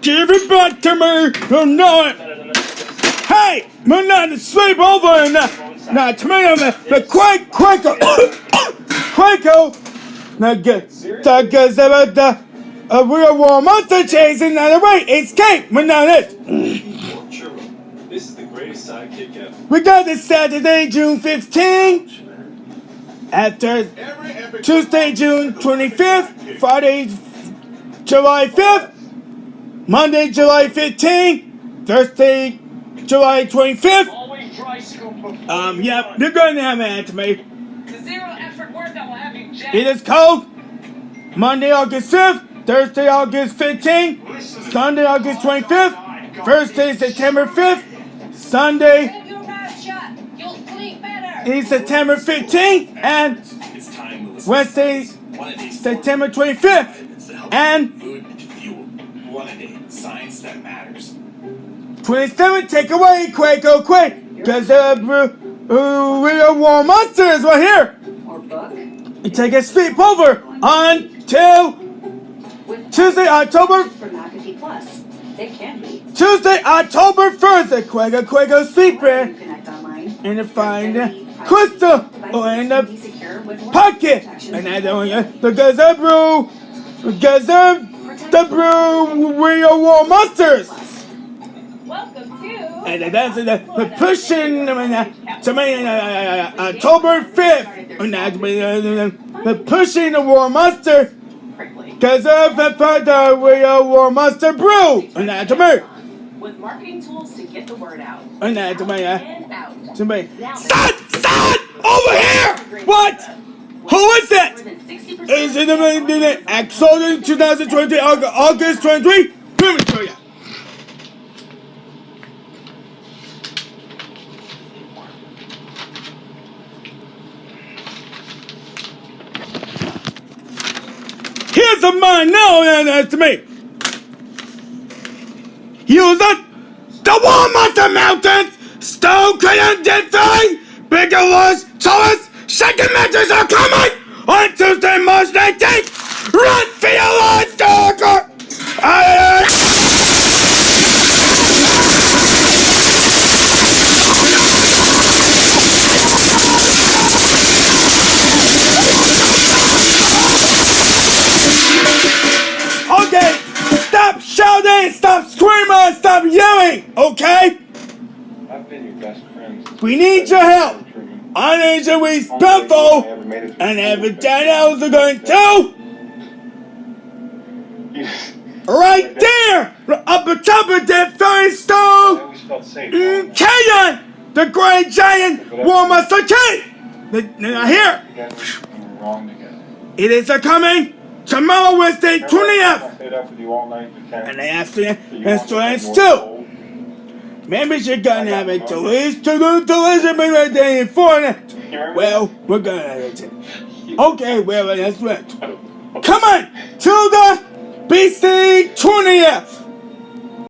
Give it back to me! You know it! Hey! We're not to sleep over and now tomato the Quaco now because about the real war monster chasing now the right escape we're not it. This is the greatest sidekick ever. We got this Saturday, June 15th. After Tuesday, June 25th, Friday, July 5th, Monday, July 15th, Thursday, July 25th. Yep, you're going to have an anime. The zero effort work that will have you jacked. It is called Monday, August 5th, Thursday, August 15th, Sunday, August 25th, Thursday, September 5th, Sunday, Have your mouth shut. You'll sleep better. is September 15th, and It's time to listen. Wednesday, One a day. September 25th, and Food and fuel. One a day. Science that matters. 27th. Take away, Quaco, quick, because real war monsters right here. Or book. You take a sleep over until Tuesday, October For McAfee Plus. They can be. Tuesday, October 1st. The Quaco sleeper You connect online. and to find Crystal in the Be secure with one pocket. protection. And I don't because of the real war monsters. Welcome to. And that's the pushing October 5th. And that's the pushing the war monster Prickly. because of the real war monster brew. And that's me. With marketing tools to get the word out. And that's me. And out. To me. Son! Over here! What? Who is More it? than 60% Is it the Exodus 2020 August 23? Let me show you. Here's a mine now, and that's me. Use it. The War Monster Mountains, Stone Canyon Thing, Bigger Wars, Taurus, Shaking Matches are coming on Tuesday, March 19th. Run for your life, Darker! Okay, stop shouting, stop screaming, stop yelling, okay? I've been your best friend. We need your help. I need you to be respectful, and everything else are going to. Right there, up the top of that fire I stone, always felt safe. Kayan, the great giant war monster king. Now here, Together, we were wrong together. it is coming tomorrow, Wednesday, 20th. I stayed up with you all night to And I asked you, and students too. Maybe you're gonna have it delicious be right there in Fortnite. Well, we're gonna have it. Okay, well, that's right. Come on to the BC 20th.